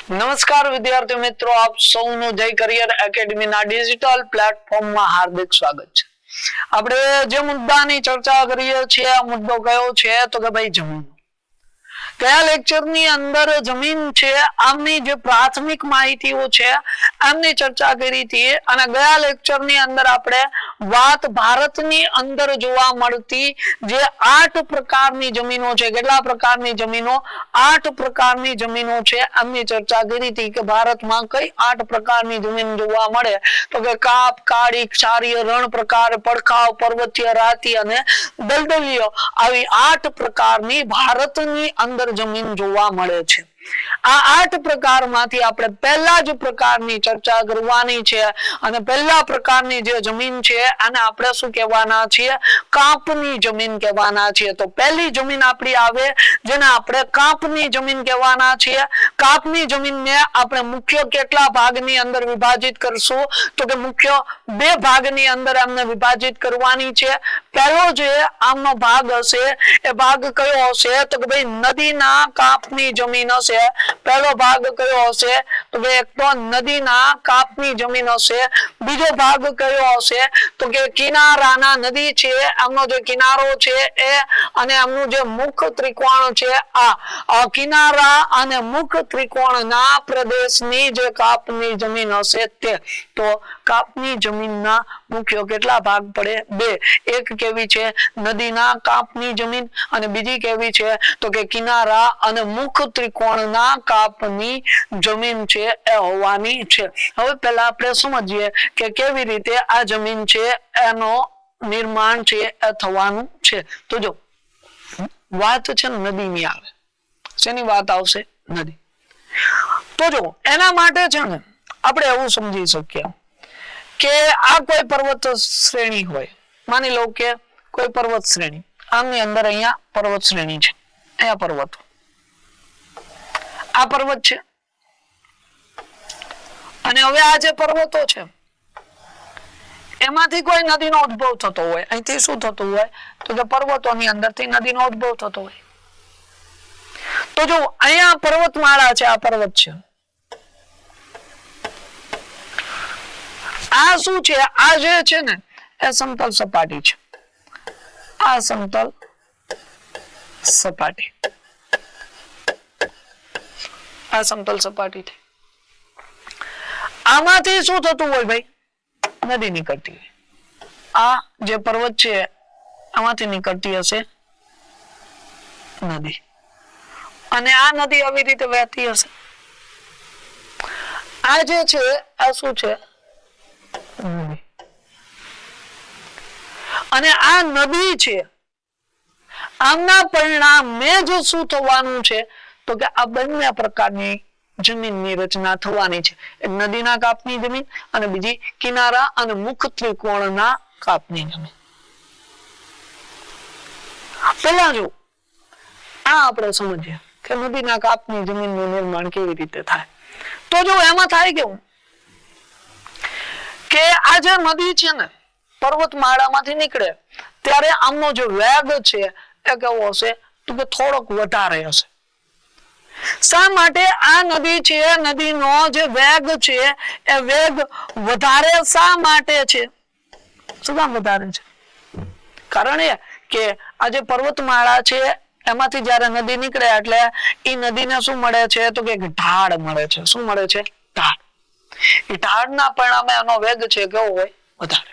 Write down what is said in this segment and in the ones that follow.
નમસ્કાર વિદ્યાર્થી મિત્રો, આપ સૌનું જય કરિયર એકેડમીના ડિજિટલ પ્લેટફોર્મમાં હાર્દિક સ્વાગત છે. આપણે જે મુદ્દાની ચર્ચા કરીએ છીએ આ મુદ્દો કયો છે તો કે ભાઈ જમીન. ગયા લેક્ચરની અંદર જમીન છે આમની જે પ્રાથમિક માહિતીઓ છે આમની ચર્ચા કરી હતી અને ગયા લેક્ચરની અંદર આપણે વાત ભારતની અંદર જોવા મળતી જે 8 પ્રકારની જમીનો છે, કેટલા પ્રકારની જમીનો? 8 પ્રકારની જમીનો છે આમની ચર્ચા કરી હતી કે ભારતમાં કઈ 8 પ્રકારની જમીન જોવા મળે તો કે કાપ, કાળી, ક્ષારીય, રણ પ્રકાર, પડખાવ, પર્વતીય, રાતી અને દલદલીય, આવી 8 પ્રકારની ભારતની અંદર જમીન જોવા મળે છે. આ 8 પ્રકારમાંથી આપણે પહેલા જ પ્રકારની ચર્ચા કરવાની છે અને પહેલા પ્રકારની જે જમીન છે આને આપણે શું કહેવાના છીએ? કાપની જમીન કહેવાના છીએ. તો પહેલી જમીન આપણી આવે જેને આપણે કાપની જમીન કહેવાના છીએ. કાપની જમીનને આપણે મુખ્ય કેટલા ભાગની અંદર વિભાજિત કરશું તો કે મુખ્ય 2 ભાગની અંદર આમને વિભાજિત કરવાની છે. પહેલો જે આમનો ભાગ હશે એ ભાગ કયો હશે તો કે ભાઈ નદીના કાપની જમીન હશે. પહેલો ભાગ કયો હશે તો કે એક તો નદીના કાપની જમીન હશે. બીજો ભાગ કયો હશે તો કે કિનારાના, નદી છે આમનો જે કિનારો છે એ અને આમનું જે મુખ ત્રિકોણ છે આ કિનારા અને મુખ ત્રિકોણના પ્રદેશની જે કાપની જમીન હશે તે. તો કાપની જમીનના મુખ્ય કેટલા ભાગ પડે? 2. એક કેવી છે? નદીના કાપની જમીન અને બીજી કેવી છે તો કે કિનારા અને મુખ ત્રિકોણના કાપની જમીન છે એ હોવાની છે. હવે પહેલા આપણે સમજીએ કે કેવી રીતે આ જમીન છે એનો નિર્માણ છે એ થવાનું છે. તો જો વાત છે નદીની આવે. શેની વાત આવશે? નદી. તો જો એના માટે છે ને આપણે એવું સમજી શકીએ કે આ કોઈ પર્વત શ્રેણી હોય, માની લો કે કોઈ પર્વત શ્રેણી, આમની અંદર અહીંયા પર્વત શ્રેણી છે, અહીંયા પર્વત, આ પર્વત છે અને હવે આ જે પર્વતો છે એમાંથી કોઈ નદીનો ઉદ્ભવ થતો હોય. અહીંથી શું થતું હોય તો કે પર્વતોની અંદરથી નદીનો ઉદ્ભવ થતો હોય. તો જો અહીંયા પર્વતમાળા છે, આ પર્વત છે, આ શું છે? આ જે છે ને એ સમતલ સપાટી છે. આ સમતલ સપાટી, આ સમતલ સપાટી છે. આમાંથી શું થતું હોય ભાઈ? નદી નીકળતી હોય. આ જે પર્વત છે આમાંથી નીકળતી હશે નદી અને આ નદી આવી રીતે વહેતી હશે. આ જે છે આ શું છે? નદી. અને આ નદી છે આમના પરિણામે જ શું થવાનું છે તો કે આ બંને પ્રકારની જમીનની રચના થવાની છે. એક નદીના કાપની જમીન અને બીજી કિનારા અને મુખ ત્રિકોણના કાપની જમીન. પહેલા જો આ આપણે સમજીએ કે નદીના કાપની જમીનનું નિર્માણ કેવી રીતે થાય. તો જો એમાં થાય કેવું કે આ જે નદી છે ને પર્વતમાળામાંથી નીકળે ત્યારે આમનો જે વેગ છે એ કેવો હશે તો કે થોડોક વધારે હશે. શા માટે? આ નદી છે, નદીનો જે વેગ છે એ વેગ વધારે શા માટે છે? શું કામ વધારે છે? કારણ એ કે આ જે પર્વતમાળા છે એમાંથી જ્યારે નદી નીકળે એટલે એ નદીને શું મળે છે તો કે ઢાળ મળે છે. શું મળે છે? ઢાળ. એ ઢાળના પરિણામે એનો વેગ છે કેવો હોય? વધારે.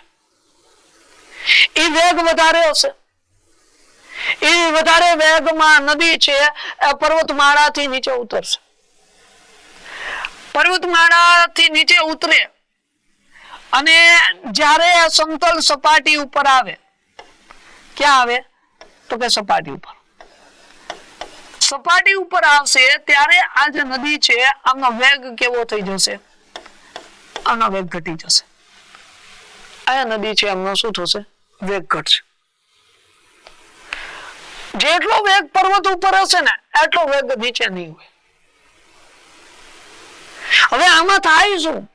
એ વેગ વધારે હશે. એ વધારે વેગમાં નદી છે એ પર્વતમાળાથી નીચે ઉતરશે. પર્વતમાળાથી નીચે ઉતરે અને જ્યારે સમતલ સપાટી ઉપર આવે, ક્યાં આવે તો કે સપાટી ઉપર. સપાટી ઉપર આવશે ત્યારે આ જે નદી છે આમનો વેગ કેવો થઈ જશે? આનો વેગ ઘટી જશે. આ નદી છે આમનો શું થશે? વેગ ઘટશે. જેટલો વેગ પર્વત ઉપર હશે ને એટલો વેગ નીચે નહીં હોય. હવે આમાં થાય શું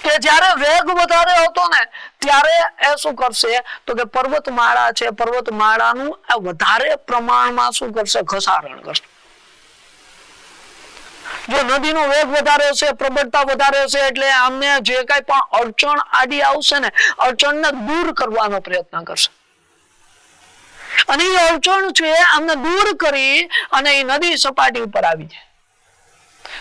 કે જ્યારે વેગ વધારે હતો ને ત્યારે એ શું કરશે તો કે પર્વતમાળા છે, પર્વતમાળાનું વધારે પ્રમાણમાં શું કરશે? ઘસારણ કરશે. જો નદીનો વેગ વધારે હશે, પ્રબળતા વધારે હશે, એટલે આમને જે કઈ પણ અડચણ આડી આવશે ને, અડચણને દૂર કરવાનો પ્રયત્ન કરશે. અને એ અડચણ છે આમને દૂર કરી અને એ નદી સપાટી ઉપર આવી જાય.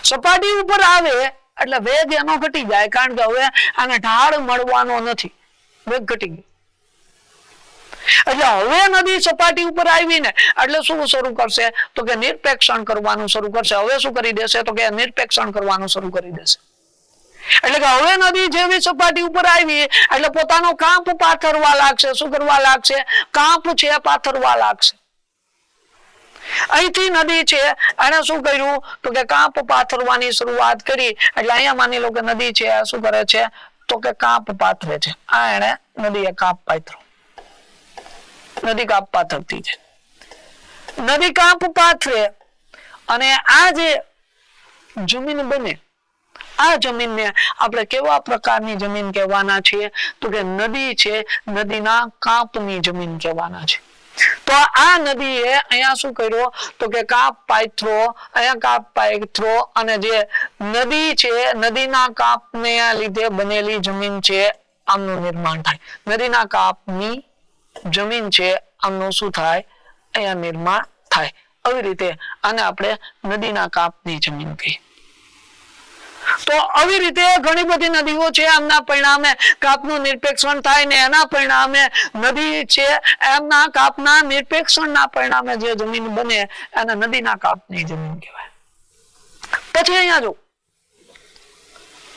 સપાટી ઉપર આવે એટલે વેગ એનો ઘટી જાય, કારણ કે હવે આને ઢાળ મળવાનો નથી, વેગ ઘટી ગયો. એટલે હવે નદી સપાટી ઉપર આવીને એટલે શું શરૂ કરશે? તો કે નિરપેક્ષણ કરવાનું શરૂ કરશે. હવે શું કરી દેશે? તો કે નિરપેક્ષણ કરવાનું શરૂ કરી દેશે. એટલે કે હવે નદી જેવી સપાટી ઉપર આવી એટલે પોતાનો કાંપ પાથરવા લાગશે. શું કરવા લાગશે? કાંપ છે પાથરવા લાગશે. અહીંથી નદી છે એને શું કર્યું? તો કે કાંપ પાથરવાની શરૂઆત કરી. એટલે અહીંયા માની લો કે નદી છે શું કરે છે? તો કે કાંપ પાથરે છે. આ એને નદીએ કાંપ પાથરો. નદી કાંપ પાથરતી છે. નદી કાંપ પાથરે અને આ જે જમીન બને, આ જમીનને આપણે કેવા પ્રકારની જમીન કહેવાના છીએ? તો કે નદી છે નદીના કાંપની જમીન કહેવાના છે. તો આ નદીએ અહીંયા શું કર્યું? તો કે કાંપ પાથરો, અહીંયા કાંપ પાથરો અને જે નદી છે નદીના કાંપને લીધે બનેલી જમીન છે આમનું નિર્માણ થાય. નદીના કાંપની જમીન છે આમનું શું થાય? અહીંયા નિર્માણ થાય. આવી રીતે આને આપણે નદીના કાંપની જમીન કહીએ. તો આવી રીતે ઘણી બધી નદીઓ છે, એમના પરિણામે કાંપનું નિરપેક્ષણ થાય ને એના પરિણામે નદી છે એમના કાંપના નિરપેક્ષણના પરિણામે જે જમીન બને એને નદીના કાંપની જમીન કહેવાય. પછી અહીંયા જો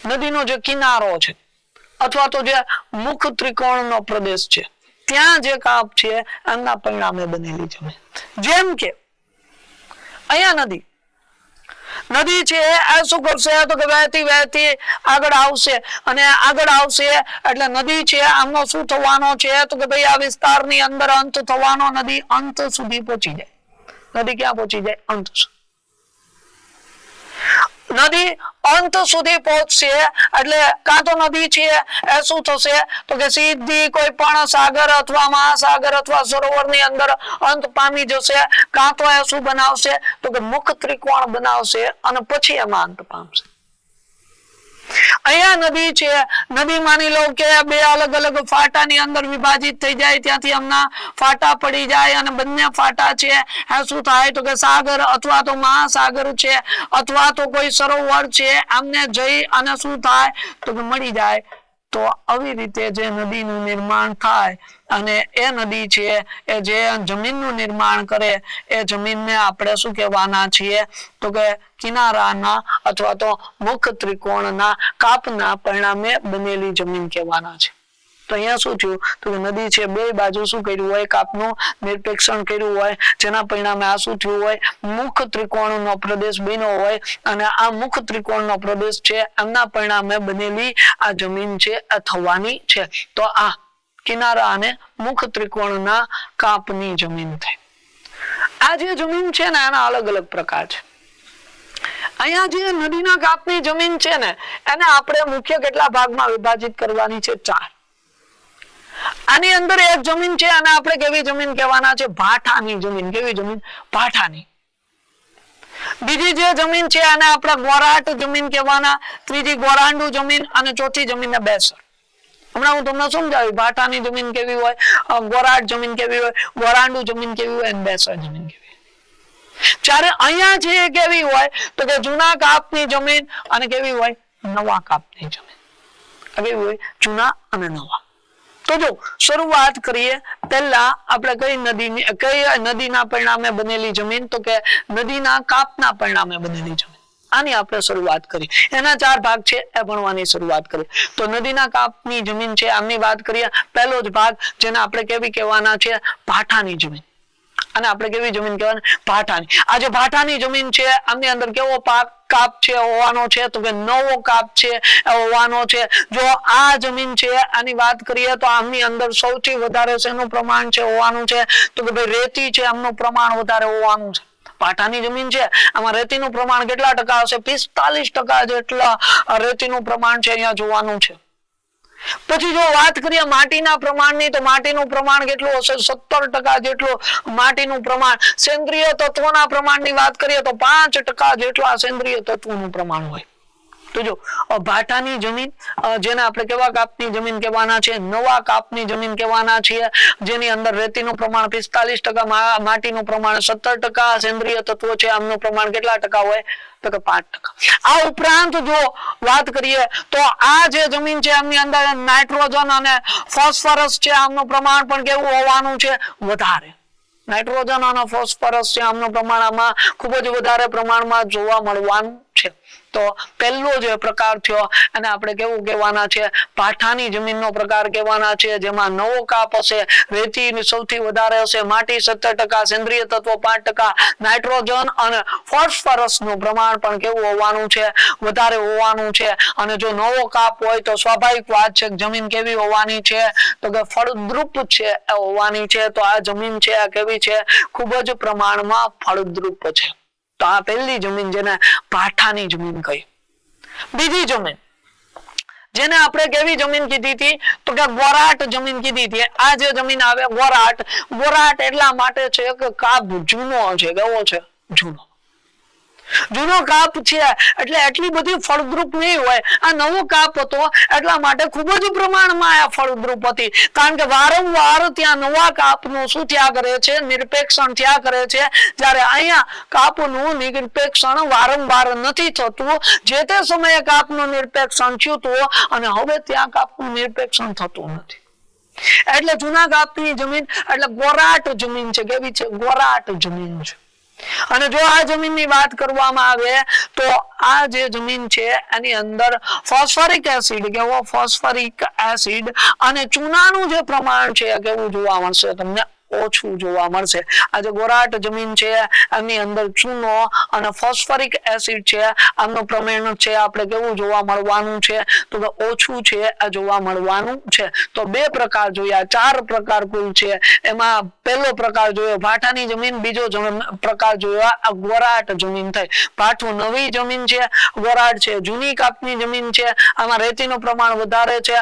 નદીનો જે કિનારો છે અથવા તો જે મુખ ત્રિકોણનો પ્રદેશ છે, ત્યાં જે કાંપ છે એમના પરિણામે બનેલી જમીન. જેમ કે અહીંયા નદી છે આ શું કરશે? તો કે વહેતી વહેતી આગળ આવશે અને આગળ આવશે એટલે નદી છે આમનો શું થવાનો છે? તો કે ભાઈ આ વિસ્તારની અંદર અંત થવાનો. નદી અંત સુધી પહોંચી જાય. નદી ક્યાં પહોંચી જાય? અંત સુધી. નદી અંત સુધી પહોંચશે એટલે કાં તો નદી છે એ શું થશે? તો કે સીધી કોઈ પણ સાગર અથવા મહાસાગર અથવા સરોવરની અંદર અંત પામી જશે, કાં તો એ શું બનાવશે? તો કે મુખ ત્રિકોણ બનાવશે અને પછી એમાં અંત પામશે. અહીંયા નદી છે, નદી માની લો કે બે અલગ અલગ ફાટાની અંદર વિભાજિત થઈ જાય, ત્યાંથી એમના ફાટા પડી જાય અને બંને ફાટા છે શું થાય? તો કે સાગર અથવા તો મહાસાગર છે અથવા તો કોઈ સરોવર છે આમને જઈ અને શું થાય? તો કે મળી જાય. તો આવી રીતે જે નદીનું નિર્માણ થાય અને એ નદી છે એ જે જમીનનું નિર્માણ કરે એ જમીનને આપણે શું કહેવાના છીએ? તો કે કિનારાના અથવા તો મુખ ત્રિકોણના કાપના પરિણામે બનેલી જમીન કહેવાના છે. તો અહીંયા શું થયું? તો કે નદી છે બે બાજુ શું કર્યું હોય? કાપનું નિરપેક્ષણ કર્યું હોય, જેના પરિણામે આ શું થયું હોય? મુખ ત્રિકોણનો પ્રદેશ બન્યો હોય અને આ મુખ ત્રિકોણનો પ્રદેશ છે એમના પરિણામે બનેલી આ જમીન છે એ થવાની છે. તો આ કિનારા અને મુખ ત્રિકોણના કાપની જમીન થઈ. આ જે જમીન છે ને એના અલગ અલગ પ્રકાર છે. અહીંયા જે નદીના કાપની જમીન છે ને એને આપણે મુખ્ય કેટલા ભાગમાં વિભાજિત કરવાની છે? 4. આની અંદર એક જમીન છે અને આપણે કેવી જમીન કહેવાના છે? ભાઠાની જમીન. કેવી જમીન? ભાઠાની. બીજી જે જમીન છે એને આપણે ગોરાટ જમીન કહેવાના, ત્રીજી ગોરાંડુ જમીન અને ચોથી જમીન બેસર. હમણાં હું તમને સમજાવ્યું ભાઠાની જમીન કેવી હોય, ગોરાટ જમીન કેવી હોય, ગોરાંડુ જમીન કેવી હોય અને બેસર જમીન કેવી હોય. જ્યારે અહીંયા જે કેવી હોય તો કે જૂના કાપની જમીન અને કેવી હોય? નવા કાપની જમીન. કેવી હોય? જૂના અને નવા. તો જો શરૂઆત કરીએ પહેલા આપણે કઈ નદીના પરિણામે બનેલી જમીન? તો કે નદીના કાપના પરિણામે બનેલી જમીન. આની આપણે શરૂઆત કરી. એના 4 ભાગ છે એ ભણવાની શરૂઆત કરી. તો નદીના કાપની જમીન છે આમની વાત કરીએ. પહેલો જ ભાગ જેને આપણે કેવી કહેવાના છે? ભાઠાની જમીન. અને આપણે કેવી જમીન કહેવાના? ભાઠાની. આ જે ભાઠાની જમીન છે આમની અંદર કેવો કાપ છે હોવાનો છે? તો કે નવો કાપ છે હોવાનો છે. જો આ જમીન છે આની વાત કરીએ તો આમની અંદર સૌથી વધારે શેનું પ્રમાણ છે હોવાનું છે? તો કે ભાઈ રેતી છે આમનું પ્રમાણ વધારે હોવાનું છે. ભાઠાની જમીન છે આમાં રેતીનું પ્રમાણ કેટલા ટકા હશે? 45% જેટલા રેતીનું પ્રમાણ છે અહીંયા જોવાનું છે. પછી જો વાત કરીએ માટીના પ્રમાણની તો માટીનું પ્રમાણ કેટલું હશે 17% જેટલું માટીનું પ્રમાણ. સેન્દ્રિય તત્વોના પ્રમાણની વાત કરીએ તો 5% જેટલા સેન્દ્રિય તત્વોનું પ્રમાણ હોય. તો જો ભાટાની જમીન જેને આપણે કેવા કાપની જમીન કહેવાના છે, નવા કાપની જમીન કહેવાના છે, જેની અંદર રેતીનું પ્રમાણ 45%, માટીનું પ્રમાણ 17%, સેન્દ્રિય તત્વો છે આમનું પ્રમાણ કેટલા ટકા હોય તો કે 5%. આ ઉપરાંત જો વાત કરીએ તો આ જે જમીન છે એમની અંદર નાઇટ્રોજન અને ફોસ્ફરસ છે આમનું પ્રમાણ પણ કેવું હોવાનું છે વધારે. નાઇટ્રોજન અને ફોસ્ફરસ છે આમનું પ્રમાણ આમાં ખૂબ જ વધારે પ્રમાણમાં જોવા મળવાનું છે. તો પહેલો જે પ્રકાર થયો અને આપણે કેવું કહેવાના છે ભાટાની જમીનનો પ્રકાર કહેવાના છે, જેમાં નવો કાપ હશે, રેતી સૌથી વધારે હશે, માટી 17%, સેન્દ્રિય તત્વો 5%, નાઇટ્રોજન અને ફોસ્ફરસ નું પ્રમાણ પણ કેવું હોવાનું છે વધારે હોવાનું છે. અને જો નવો કાપ હોય તો સ્વાભાવિક વાત છે જમીન કેવી હોવાની છે તો કે ફળદ્રુપ છે હોવાની છે. તો આ જમીન છે આ કેવી છે ખૂબ જ પ્રમાણમાં ફળદ્રુપ છે. તો આ પહેલી જમીન જેને ભાટાની જમીન કહી. બીજી જમીન જેને આપણે કેવી જમીન કીધી હતી તો કે ગોરાટ જમીન કીધી હતી. આ જે જમીન આવે ગોરાટ, ગોરાટ એટલા માટે છે કે કાપ જૂનો છે. કેવો છે? જૂનો. જૂનો કાપ છે એટલે એટલી બધી ફળદ્રુપ નહીં હોય. આ નવો કાપ હતો એટલા માટે ખૂબ જ પ્રમાણમાં આ ફળદ્રુપ હતી, કારણ કે વારંવાર ત્યાં નવા કાપનું શું થયા કરે છે નિરપેક્ષણ થયા કરે છે, જ્યારે અહીંયા કાપનું નિરપેક્ષણ વારંવાર નથી થતું. જે તે સમયે કાપનું નિરપેક્ષણ થયું હતું અને હવે ત્યાં કાપનું નિરપેક્ષણ થતું નથી. એટલે જૂના કાપની જમીન એટલે ગોરાટ જમીન છે. કેવી છે? ગોરાટ જમીન છે. અને જો આ જમીનની વાત કરવામાં આવે તો આ જે જમીન છે એની અંદર ફોસ્ફરિક એસિડ કેવો ફોસ્ફરિક એસિડ અને ચૂનાનું જે પ્રમાણ છે કેવું જોવા મળશે તમને? ઓછું જોવા મળશે. આ જે ગોરાટ જમીન છે એની અંદર ચૂનો અને ફોસ્ફરિક એસિડ છે આમનું પ્રમાણ છે આપણે કેવું જોવા મળવાનું છે તો કે ઓછું છે આ જોવા મળવાનું છે. તો બે પ્રકાર જોયા, 4 પ્રકાર કુલ છે. એમાં પહેલો પ્રકાર જોયો ભાટાની જમીન, બીજો પ્રકાર જોયો આ ગોરાટ જમીન થઈ. ભાટું નવી જમીન છે, ગોરાટ છે જૂની કાપની જમીન છે. આમાં રેતીનું પ્રમાણ વધારે છે,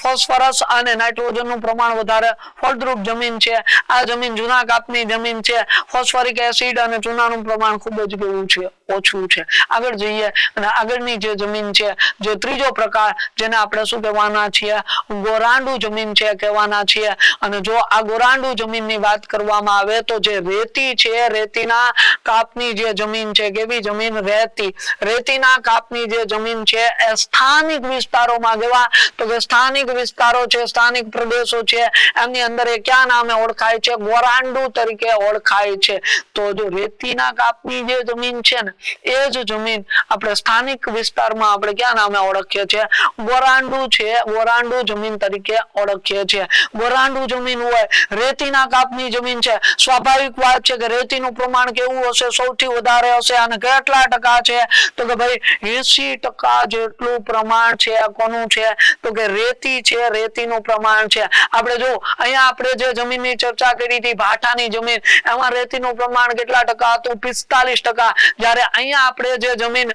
ફોસ્ફરસ અને નાઇટ્રોજનનું પ્રમાણ વધારે, ફળદ્રુપ જમીન છે. આ જમીન જૂના કાપની જમીન છે, ફોસ્ફરિક એસિડ અને ચૂનાનું પ્રમાણ ખૂબ જ કેવું છે? ઓછું છે. આગળ જઈએ અને આગળની જે જમીન છે જે ત્રીજો પ્રકાર જેને આપણે શું કહેવાના છીએ ગોરાંડુ જમીન છે કહેવાના છીએ. અને જો આ ગોરાંડુ જમીનની વાત કરવામાં આવે તો જે રેતી છે, રેતીના કાપની જે જમીન છે કેવી જમીન? રેતી. રેતીના કાપની જે જમીન છે એ સ્થાનિક વિસ્તારોમાં કેવા તો કે સ્થાનિક વિસ્તારો છે, સ્થાનિક પ્રદેશો છે એમની અંદર એ ક્યાં નામે ઓળખાય છે? ગોરાંડુ તરીકે ઓળખાય છે. તો જો રેતીના કાપની જે જમીન છે ને એ જ જમીન આપણે સ્થાનિક વિસ્તારમાં આપણે ક્યાં નામે ઓળખીએ છીએ? ગોરાંડુ છે, ગોરાંડુ જમીન તરીકે ઓળખીએ છીએ. ગોરાંડુ જમીન હોય, રેતીના કાપની જમીન છે, સ્વાભાવિક વાત છે કે રેતીનું પ્રમાણ કેવું હશે? સૌથી વધારે હશે. અને કેટલા ટકા છે તો કે ભાઈ 80% જેટલું પ્રમાણ છે કોનું છે તો કે રેતી છે, રેતીનું પ્રમાણ છે. આપણે જો અહીંયા આપણે જે જમીનની ચર્ચા કરી હતી ભાટાની જમીન, એમાં રેતીનું પ્રમાણ કેટલા ટકા હતું? 45%. જ્યારે અહીંયા આપણે જે જમીન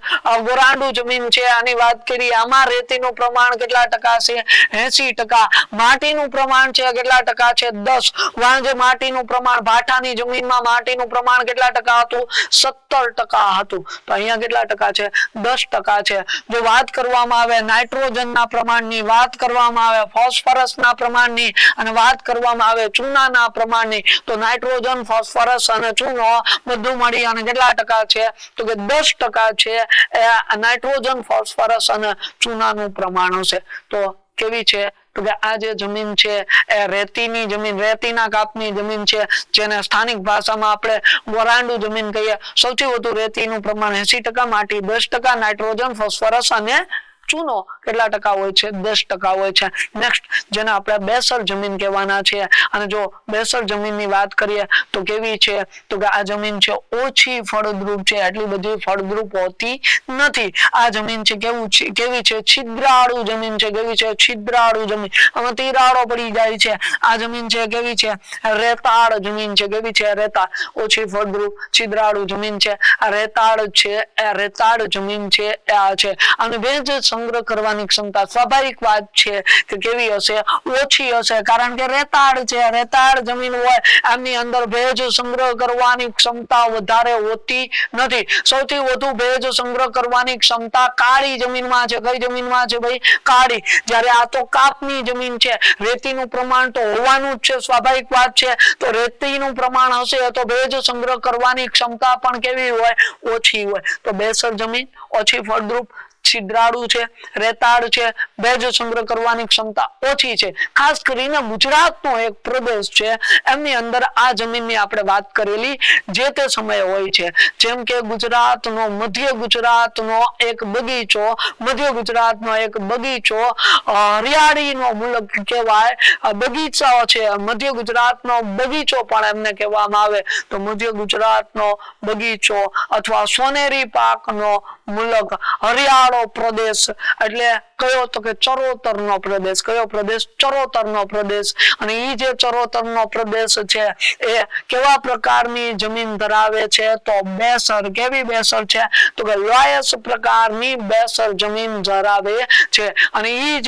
ગોરાંડુ જમીન છે આની વાત કરી, આમાં રેતીનું પ્રમાણ કેટલા ટકા છે? 80%. માટીનું પ્રમાણ છે કેટલા ટકા છે? 10. જે માટીનું પ્રમાણ ભાટાની જમીનમાં માટીનું પ્રમાણ કેટલા ટકા હતું? 17% હતું. તો અહીંયા કેટલા ટકા છે? 10% છે. જો વાત કરવામાં આવે નાઇટ્રોજનના પ્રમાણની, વાત કરવામાં આવે ફોસ્ફરસના પ્રમાણની અને વાત કરવામાં આવે ચૂનાના પ્રમાણની, તો નાઇટ્રોજન, ફોસ્ફરસ અને ચૂનો બધું મળી અને કેટલા ટકા છે તો કે 10% છે એ નાઇટ્રોજન, ફોસ્ફરસ અને ચૂનાનું પ્રમાણ હશે. તો કેવી છે તો કે આ જે જમીન છે એ રેતીની જમીન, રેતીના કાપની જમીન છે, જેને સ્થાનિક ભાષામાં આપણે ગોરાંડુ જમીન કહીએ. સૌથી વધુ રેતીનું પ્રમાણ 80%, માટી 10%, નાઇટ્રોજન, ફોસ્ફરસ અને ચૂનો કેટલા ટકા હોય છે? 10% હોય છે. નેક્સ્ટ જેને આપણે બેસર જમીન કહેવાના છે. અને જો બેસર જમીનની વાત કરીએ તો કેવી છે તો કે આ જમીન છે ઓછી ફળદ્રુપ છે, એટલી બધી ફળદ્રુપ હોતી નથી. આ જમીન છે કેવી છે? છિદ્રાળુ જમીન છે. કેવી છે? છિદ્રાળુ જમીન. આમાં તિરાડો પડી જાય છે. આ જમીન છે કેવી છે? રેતાળ જમીન છે. કેવી છે? રેતાળ. ઓછી ફળદ્રુપ છિદ્રાળુ જમીન છે. આ રેતાળ છે, એ રેતાળ જમીન છે આ છે. અને ભેજ સંગ્રહ કરવાની ક્ષમતા સ્વાભાવિક વાત છે કે કેવી હશે, ઓછી હશે, કારણ કે રેતાળ છે, રેતાળ જમીન હોય એમની અંદર ભેજ સંગ્રહ કરવાની ક્ષમતા વધારે હોતી નથી. સૌથી વધુ ભેજ સંગ્રહ કરવાની ક્ષમતા કાળી જમીનમાં છે. કઈ જમીનમાં છે ભાઈ? કાળી. જ્યારે આ તો કાપની જમીન છે, રેતીનું પ્રમાણ તો હોવાનું જ છે, સ્વાભાવિક વાત છે. તો રેતીનું પ્રમાણ હશે તો ભેજ સંગ્રહ કરવાની ક્ષમતા પણ કેવી હોય? ઓછી હોય. તો બેસર જમીન ઓછી ફળદ્રુપ, છિદ્રાળુ છે, રેતાળ છે, ભેજ સંગ્રહ કરવાની ક્ષમતા ઓછી છે. ખાસ કરીને ગુજરાતનો એક પ્રદેશ છે એમની અંદર આ જમીનની આપણે વાત કરેલી જે તે સમયે હોય છે. જેમ કે ગુજરાતનો મધ્ય ગુજરાતનો એક બગીચો, મધ્ય ગુજરાતનો એક બગીચો હરિયાળીનો મુલક કહેવાય, બગીચાઓ છે, મધ્ય ગુજરાતનો બગીચો પણ એમને કહેવામાં આવે. તો મધ્ય ગુજરાતનો બગીચો અથવા સોનેરી પાકનો મુલક, હરિયાળો પ્રદેશ એટલે કયો? તો કે ચરોતરનો પ્રદેશ. કયો પ્રદેશ? ચરોતરનો પ્રદેશ. અને એ જે ચરોતરનો પ્રદેશ છે એ કેવા પ્રકારની જમીન ધરાવે છે? તો બેસર. કેવી બેસર છે? તો કે લોયસ પ્રકારની બેસર જમીન ધરાવે છે. અને એ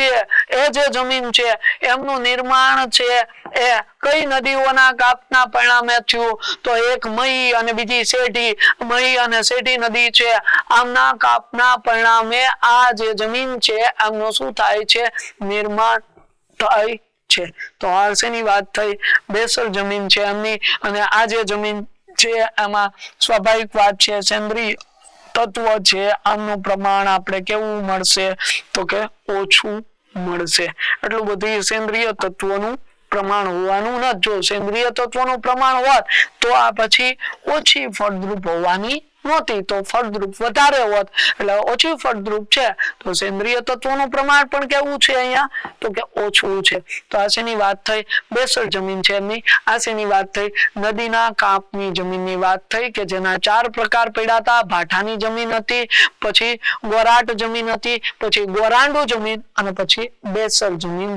જે જમીન છે એમનું નિર્માણ છે એ કઈ નદીઓના કાપના પરિણામે થયું? તો એક મહી અને બીજી શેઠી, મહી અને શેઠી નદી છે, આમના કાપના પરિણામે આ જે જમીન છે એમનું શું થાય છે? નિર્માણ થાય છે. તો આ શેની વાત થઈ? બેસર જમીન છે એમની. અને આ જે જમીન છે એમાં સ્વાભાવિક વાત છે સેન્દ્રીય તત્વ છે, આમનું પ્રમાણ આપણે કેવું મળશે? તો કે ઓછું મળશે. એટલું બધું સેન્દ્રીય તત્વોનું પ્રમાણ હોવાનું નથી. જો સેન્દ્રીય તત્વોનું પ્રમાણ હોત તો આ પછી ઓછી ફળદ્રુપ હોવાની નહોતી, તો ફળદ્રુપ વધારે હોત, એટલે ઓછી ફળદ્રુપ છે તો સેન્દ્રીય તત્વોનું પ્રમાણ પણ કેવું છે અહીંયા? તો કે ઓછું છે. તો આ શેની વાત થઈ? બેસર જમીન છે એમની. આ શેની વાત થઈ? નદીના કાપની જમીનની વાત થઈ કે જેના 4 પ્રકાર પડ્યા હતા. ભાટાની જમીન હતી, પછી ગોરાટ જમીન હતી, પછી ગોરાંડુ જમીન અને પછી બેસર જમીન.